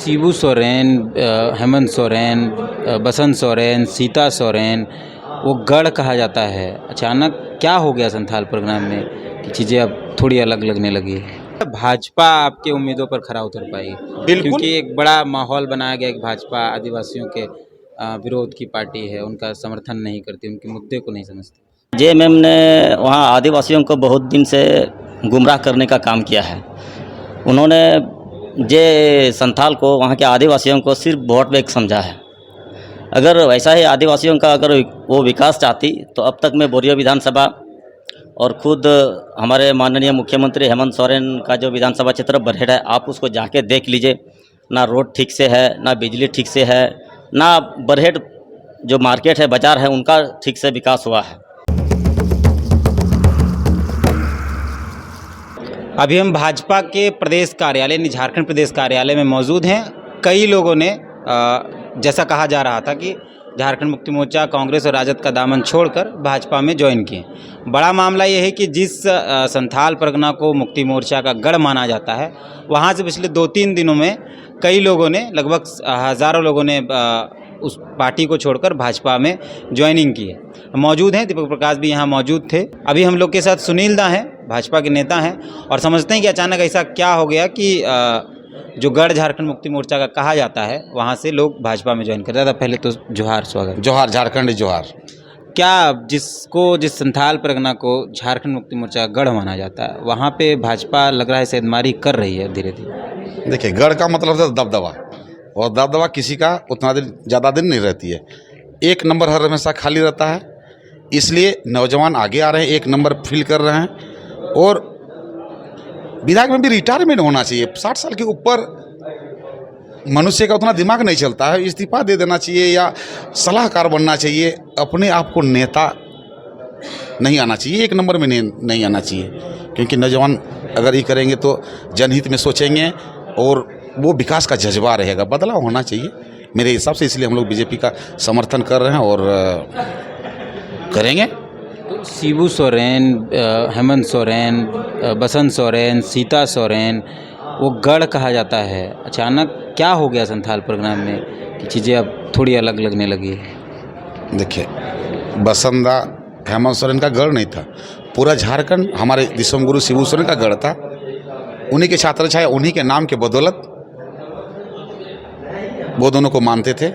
शिबू सोरेन, हेमंत सोरेन, बसंत सोरेन, सीता सोरेन, वो गढ़ कहा जाता है। अचानक क्या हो गया संथाल परगना में कि चीज़ें अब थोड़ी अलग लगने लगी? भाजपा आपके उम्मीदों पर खरा उतर पाई? बिल्कुल। क्योंकि एक बड़ा माहौल बनाया गया कि भाजपा आदिवासियों के विरोध की पार्टी है, उनका समर्थन नहीं करती, उनके मुद्दे को नहीं समझती। जेएमएम ने वहाँ आदिवासियों को बहुत दिन से गुमराह करने का काम किया है। उन्होंने जे संथाल को, वहाँ के आदिवासियों को सिर्फ वोट बैंक समझा है। अगर वैसा ही आदिवासियों का अगर वो विकास चाहती तो अब तक में बोरियो विधानसभा और खुद हमारे माननीय मुख्यमंत्री हेमंत सोरेन का जो विधानसभा क्षेत्र बरहेड़ है, आप उसको जाके देख लीजिए। ना रोड ठीक से है, ना बिजली ठीक से है, ना बरहेड़ जो मार्केट है, बाज़ार है, उनका ठीक से विकास हुआ है। अभी हम भाजपा के प्रदेश कार्यालय यानी झारखंड प्रदेश कार्यालय में मौजूद हैं। कई लोगों ने जैसा कहा जा रहा था कि झारखंड मुक्ति मोर्चा कांग्रेस और राजद का दामन छोड़कर भाजपा में ज्वाइन किए। बड़ा मामला यह है कि जिस संथाल परगना को मुक्ति मोर्चा का गढ़ माना जाता है, वहां से पिछले 2-3 दिनों में कई लोगों ने, लगभग हज़ारों लोगों ने उस पार्टी को छोड़कर भाजपा में ज्वाइनिंग की है। मौजूद हैं, दीपक प्रकाश भी यहाँ मौजूद थे। अभी हम लोग के साथ सुनील दा हैं, भाजपा के नेता हैं, और समझते हैं कि अचानक ऐसा क्या हो गया कि जो गढ़ झारखंड मुक्ति मोर्चा का कहा जाता है, वहाँ से लोग भाजपा में ज्वाइन कर रहे थे। पहले तो जोहार, स्वागत। जोहार, झारखंड जोहार। क्या जिस संथाल परगना को झारखंड मुक्ति मोर्चा का गढ़ माना जाता है, वहाँ पे भाजपा लग रहा है सेंधमारी कर रही है धीरे धीरे? देखिए, गढ़ का मतलब है दबदबा, और दबदबा किसी का उतना दिन, ज़्यादा दिन नहीं रहती है। एक नंबर हर हमेशा खाली रहता है, इसलिए नौजवान आगे आ रहे हैं, एक नंबर फिल कर रहे हैं। और विधायक में भी रिटायरमेंट होना चाहिए। 60 साल के ऊपर मनुष्य का उतना दिमाग नहीं चलता है, इस्तीफा दे देना चाहिए या सलाहकार बनना चाहिए। अपने आप को नेता नहीं आना चाहिए, एक नंबर में नहीं आना चाहिए, क्योंकि नौजवान अगर ये करेंगे तो जनहित में सोचेंगे और वो विकास का जज्बा रहेगा। बदलाव होना चाहिए मेरे हिसाब से, इसलिए हम लोग बीजेपी का समर्थन कर रहे हैं और करेंगे। तो शिबू सोरेन, हेमंत सोरेन, बसंत सोरेन, सीता सोरेन, वो गढ़ कहा जाता है। अचानक क्या हो गया संथाल परगना में कि चीज़ें अब थोड़ी अलग लगने लगी? देखिए, बसंदा हेमंत सोरेन का गढ़ नहीं था, पूरा झारखंड हमारे दिसम गुरु शिबू सोरेन का गढ़ था। उन्हीं के छात्र छाया, उन्हीं के नाम के बदौलत वो दोनों को मानते थे।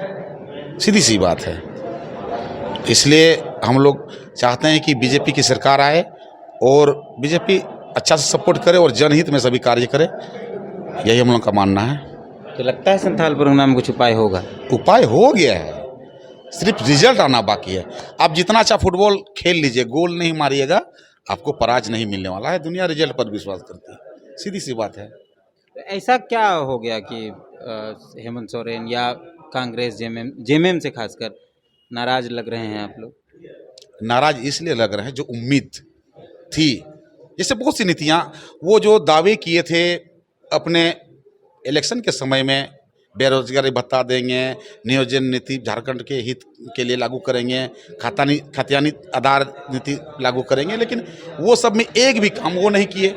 सीधी सी बात है। इसलिए हम लोग चाहते हैं कि बीजेपी की सरकार आए और बीजेपी अच्छा से सपोर्ट करे और जनहित में सभी कार्य करे, यही हम लोग का मानना है। तो लगता है संथाल परगना में कुछ उपाय होगा? उपाय हो गया है, सिर्फ रिजल्ट आना बाकी है। आप जितना अच्छा फुटबॉल खेल लीजिए, गोल नहीं मारिएगा, आपको पराजय नहीं मिलने वाला है। दुनिया रिजल्ट पर विश्वास करती है, सीधी सी बात है। तो ऐसा क्या हो गया कि हेमंत सोरेन या कांग्रेस जेएमएम से खासकर नाराज लग रहे हैं आप लोग? नाराज इसलिए लग रहे हैं, जो उम्मीद थी, जैसे बहुत सी नीतियाँ, वो जो दावे किए थे अपने इलेक्शन के समय में, बेरोजगारी भत्ता देंगे, नियोजन नीति झारखंड के हित के लिए लागू करेंगे, खातियानी आधार नीति लागू करेंगे, लेकिन वो सब में एक भी काम वो नहीं किए।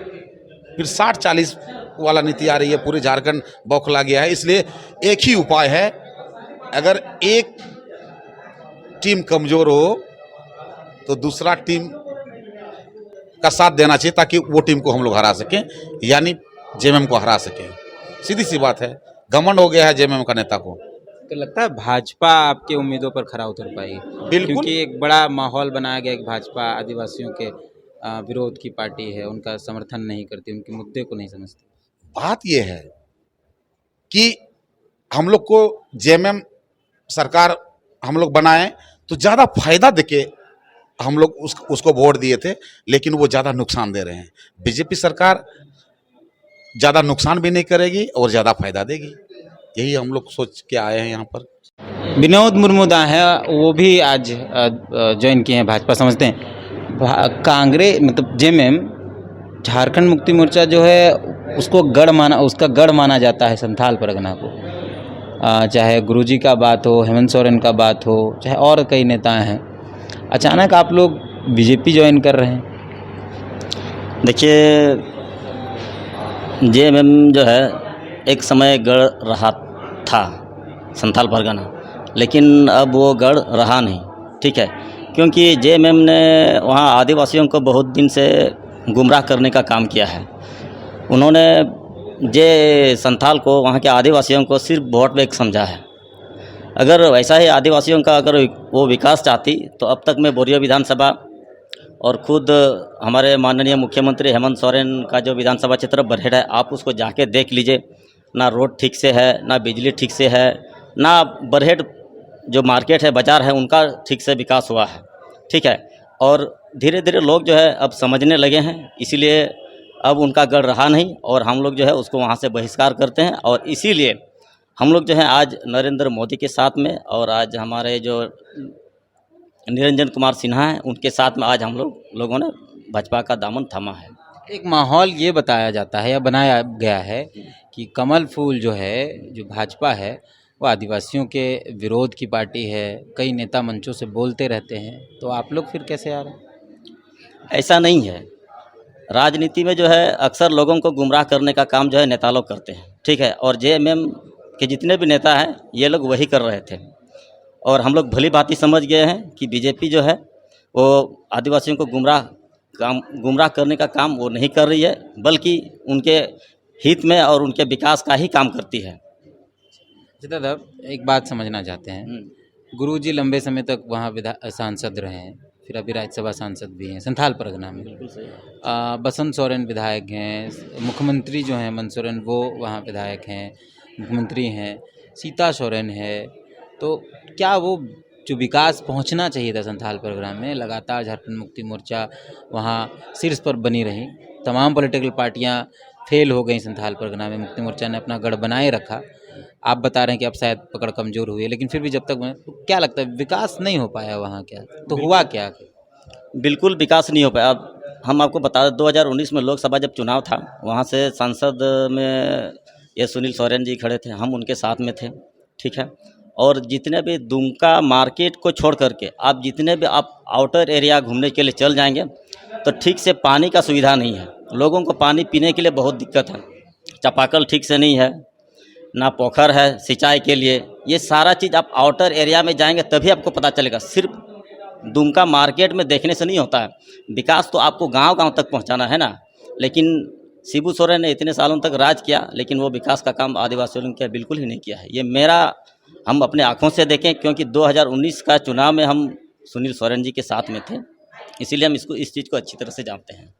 फिर 60-40 वाला नीति आ रही है, पूरे झारखंड बौखला गया है। इसलिए एक ही उपाय है, अगर एक टीम कमजोर हो तो दूसरा टीम का साथ देना चाहिए, ताकि वो टीम को हम लोग हरा सकें, यानी जेएमएम को हरा सकें। सीधी सी बात है, घमंड हो गया है जेएमएम का नेता को। तो लगता है भाजपा आपके उम्मीदों पर खरा उतर पाई? बिल्कुल। क्योंकि एक बड़ा माहौल बनाया गया कि भाजपा आदिवासियों के विरोध की पार्टी है, उनका समर्थन नहीं करती, उनके मुद्दे को नहीं समझती। बात यह है कि हम लोग को जेएमएम सरकार हम लोग बनाए तो ज़्यादा फायदा देके हम लोग उसको वोट दिए थे, लेकिन वो ज़्यादा नुकसान दे रहे हैं। बीजेपी सरकार ज़्यादा नुकसान भी नहीं करेगी और ज़्यादा फायदा देगी, यही हम लोग सोच के आए हैं यहाँ पर। विनोद मुर्मू दा है, वो भी आज ज्वाइन किए हैं भाजपा। समझते हैं कांग्रेस मतलब जेएमएम, झारखंड मुक्ति मोर्चा जो है उसका गढ़ माना जाता है संथाल परगना को। चाहे गुरुजी का बात हो, हेमंत सोरेन का बात हो, चाहे और कई नेता हैं, अचानक आप लोग बीजेपी ज्वाइन कर रहे हैं। देखिए, जेएमएम जो है एक समय गढ़ रहा था संथाल परगना, लेकिन अब वो गढ़ रहा नहीं। ठीक है, क्योंकि जेएमएम ने वहाँ आदिवासियों को बहुत दिन से गुमराह करने का काम किया है। उन्होंने जे संथाल को, वहाँ के आदिवासियों को सिर्फ वोट बैंक समझा है। अगर वैसा ही आदिवासियों का अगर वो विकास चाहती तो अब तक मैं बोरियो विधानसभा और खुद हमारे माननीय मुख्यमंत्री हेमंत सोरेन का जो विधानसभा क्षेत्र बरहेट है, आप उसको जाके देख लीजिए। ना रोड ठीक से है, ना बिजली ठीक से है, ना बरहेट जो मार्केट है, बाज़ार है, उनका ठीक से विकास हुआ है। ठीक है, और धीरे धीरे लोग जो है अब समझने लगे हैं, इसीलिए अब उनका गढ़ रहा नहीं और हम लोग जो है उसको वहाँ से बहिष्कार करते हैं। और इसीलिए हम लोग जो है आज नरेंद्र मोदी के साथ में, और आज हमारे जो निरंजन कुमार सिन्हा हैं उनके साथ में आज हम लोगों ने भाजपा का दामन थामा है। एक माहौल ये बताया जाता है या बनाया गया है कि कमल फूल जो है, जो भाजपा है, वो आदिवासियों के विरोध की पार्टी है। कई नेता मंचों से बोलते रहते हैं, तो आप लोग फिर कैसे आ रहे हैं? ऐसा नहीं है। राजनीति में जो है अक्सर लोगों को गुमराह करने का काम जो है नेता लोग करते हैं। ठीक है, और जेएमएम के जितने भी नेता हैं ये लोग वही कर रहे थे, और हम लोग भली भांति समझ गए हैं कि बीजेपी जो है वो आदिवासियों को गुमराह करने का काम वो नहीं कर रही है, बल्कि उनके हित में और उनके विकास का ही काम करती है। दादा, एक बात समझना चाहते हैं, गुरुजी लंबे समय तक वहाँ सांसद रहे हैं, फिर अभी राज्यसभा सांसद भी हैं संथाल परगना में। बिल्कुल सही। बसंत सोरेन विधायक हैं, मुख्यमंत्री जो हैं हेमंत सोरेन वो वहाँ विधायक हैं, मुख्यमंत्री हैं, सीता सोरेन है। तो क्या वो जो विकास पहुंचना चाहिए था संथाल परगना में, लगातार झारखंड मुक्ति मोर्चा वहाँ शीर्ष पर बनी रही, तमाम पॉलिटिकल पार्टियां फेल हो गई संथाल परगना में, मुक्ति मोर्चा ने अपना गढ़ बनाए रखा। आप बता रहे हैं कि अब शायद पकड़ कमज़ोर हुई है, लेकिन फिर भी जब तक तो क्या लगता है विकास नहीं हो पाया वहाँ? क्या तो हुआ क्या? बिल्कुल विकास नहीं हो पाया। अब हम आपको बता दें, 2019 में लोकसभा जब चुनाव था, वहाँ से सांसद में ये सुनील सोरेन जी खड़े थे, हम उनके साथ में थे। ठीक है, और जितने भी दुमका मार्केट को छोड़ करके आप जितने भी आप आउटर एरिया घूमने के लिए चल जाएंगे तो ठीक से पानी का सुविधा नहीं है। लोगों को पानी पीने के लिए बहुत दिक्कत है, चापाकल ठीक से नहीं है, ना पोखर है सिंचाई के लिए। ये सारा चीज़ आप आउटर एरिया में जाएंगे तभी आपको पता चलेगा। सिर्फ दुमका मार्केट में देखने से नहीं होता है, विकास तो आपको गांव-गांव तक पहुंचाना है ना। लेकिन शिबू सोरेन ने इतने सालों तक राज किया, लेकिन वो विकास का काम आदिवासियों ने किया बिल्कुल ही नहीं किया है। ये हम अपने आँखों से देखें, क्योंकि 2019 का चुनाव में हम सुनील सोरेन जी के साथ में थे, इसीलिए हम इस चीज़ को अच्छी तरह से जानते हैं।